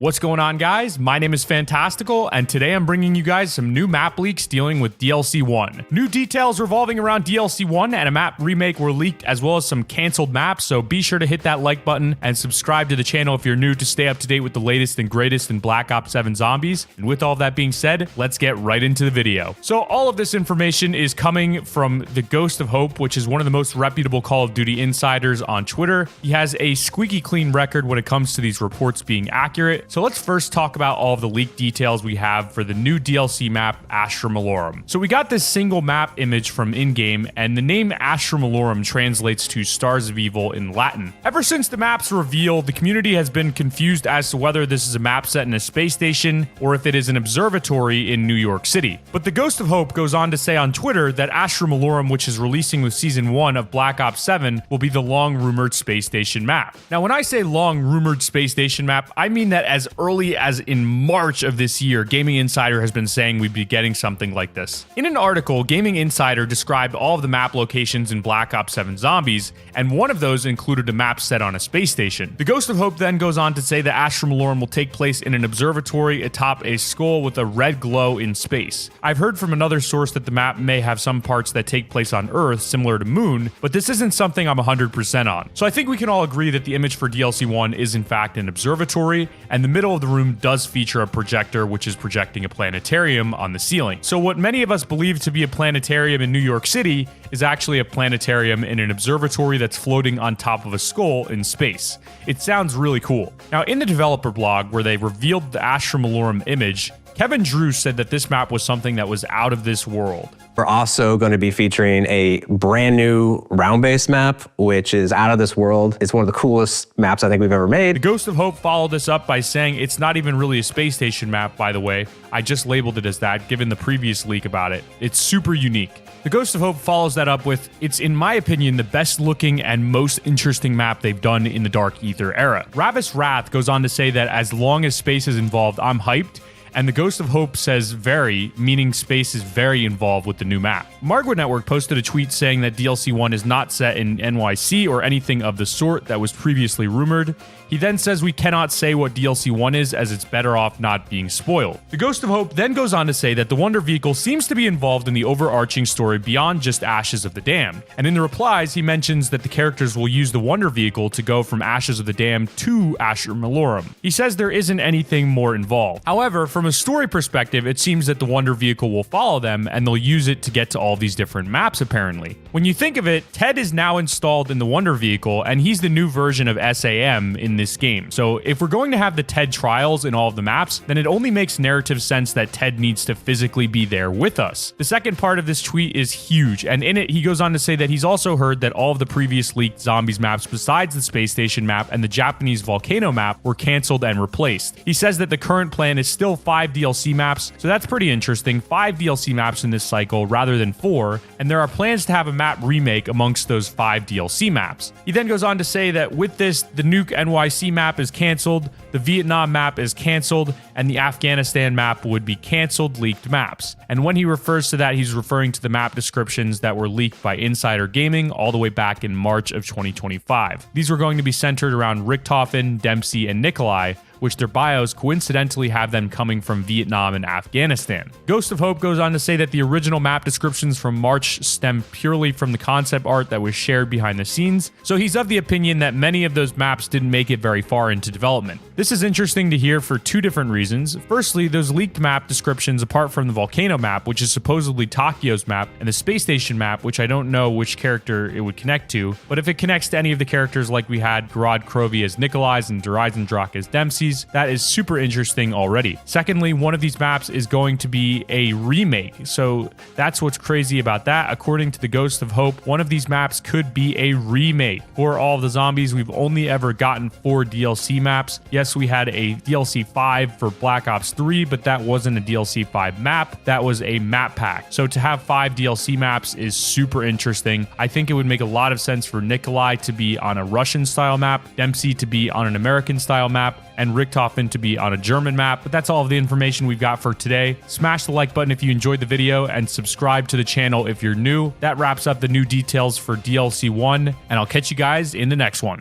What's going on, guys? My name is Fantastical, and today I'm bringing you guys some new map leaks dealing with DLC 1. New details revolving around DLC 1 and a map remake were leaked, as well as some canceled maps, so be sure to hit that like button and subscribe to the channel if you're new to stay up to date with the latest and greatest in Black Ops 7 Zombies. And with all that being said, let's get right into the video. So all of this information is coming from the Ghost of Hope, which is one of the most reputable Call of Duty insiders on Twitter. He has a squeaky clean record when it comes to these reports being accurate. So let's first talk about all of the leaked details we have for the new DLC map, Astra Malorum. So we got this single map image from in-game, and the name Astra Malorum translates to Stars of Evil in Latin. Ever since the map's reveal, the community has been confused as to whether this is a map set in a space station or if it is an observatory in New York City. But the Ghost of Hope goes on to say on Twitter that Astra Malorum, which is releasing with Season 1 of Black Ops 7, will be the long-rumored space station map. Now, when I say long-rumored space station map, I mean that as early as in March of this year, Gaming Insider has been saying we'd be getting something like this. In an article, Gaming Insider described all of the map locations in Black Ops 7 Zombies, and one of those included a map set on a space station. The Ghost of Hope then goes on to say that Astra Malorum will take place in an observatory atop a skull with a red glow in space. I've heard from another source that the map may have some parts that take place on Earth, similar to Moon, but this isn't something I'm 100% on. So I think we can all agree that the image for DLC 1 is in fact an observatory, and the middle of the room does feature a projector which is projecting a planetarium on the ceiling. So what many of us believe to be a planetarium in New York City is actually a planetarium in an observatory that's floating on top of a skull in space. It sounds really cool. Now, in the developer blog where they revealed the Astra Malorum image, Kevin Drew said that this map was something that was out of this world. We're also going to be featuring a brand new round-based map, which is out of this world. It's one of the coolest maps I think we've ever made. The Ghost of Hope followed this up by saying it's not even really a space station map, by the way. I just labeled it as that, given the previous leak about it. It's super unique. The Ghost of Hope follows that up with, it's in my opinion the best looking and most interesting map they've done in the Dark Ether era. Ravis Wrath goes on to say that as long as space is involved, I'm hyped. And the Ghost of Hope says very, meaning space is very involved with the new map. Margwood Network posted a tweet saying that DLC 1 is not set in NYC or anything of the sort that was previously rumored. He then says we cannot say what DLC 1 is as it's better off not being spoiled. The Ghost of Hope then goes on to say that the Wonder Vehicle seems to be involved in the overarching story beyond just Ashes of the Damned. And in the replies, he mentions that the characters will use the Wonder Vehicle to go from Ashes of the Damned to Astra Malorum. He says there isn't anything more involved. However, from a story perspective, it seems that the Wonder Vehicle will follow them and they'll use it to get to all these different maps apparently. When you think of it, Ted is now installed in the Wonder Vehicle and he's the new version of SAM in this game. So if we're going to have the Ted trials in all of the maps, then it only makes narrative sense that Ted needs to physically be there with us. The second part of this tweet is huge, and in it he goes on to say that he's also heard that all of the previous leaked Zombies maps besides the space station map and the Japanese volcano map were canceled and replaced. He says that the current plan is still 5 DLC maps, so that's pretty interesting. 5 DLC maps in this cycle rather than 4, and there are plans to have a map remake amongst those 5 DLC maps. He then goes on to say that with this, the Nuke NYC map is canceled, the Vietnam map is canceled, and the Afghanistan map would be canceled leaked maps. And when he refers to that, he's referring to the map descriptions that were leaked by Insider Gaming all the way back in March of 2025. These were going to be centered around Richthofen, Dempsey, and Nikolai, which their bios coincidentally have them coming from Vietnam and Afghanistan. Ghost of Hope goes on to say that the original map descriptions from March stem purely from the concept art that was shared behind the scenes, so he's of the opinion that many of those maps didn't make it very far into development. This is interesting to hear for 2 different reasons. Firstly, those leaked map descriptions, apart from the volcano map, which is supposedly Takio's map, and the space station map, which I don't know which character it would connect to, but if it connects to any of the characters like we had Garad Krovi as Nikolai's and Drak as Dempsey's, that is super interesting already. Secondly, one of these maps is going to be a remake, so that's what's crazy about that. According to the Ghost of Hope, one of these maps could be a remake. For all of the Zombies, we've only ever gotten 4 DLC maps. Yes, we had a DLC 5 for Black Ops 3, but that wasn't a DLC 5 map, that was a map pack. So to have 5 DLC maps is super interesting. I think it would make a lot of sense for Nikolai to be on a Russian style map, Dempsey to be on an American style map, and Richthofen to be on a German map. But that's all of the information we've got for today. Smash the like button if you enjoyed the video and subscribe to the channel if you're new. That wraps up the new details for DLC 1, and I'll catch you guys in the next one.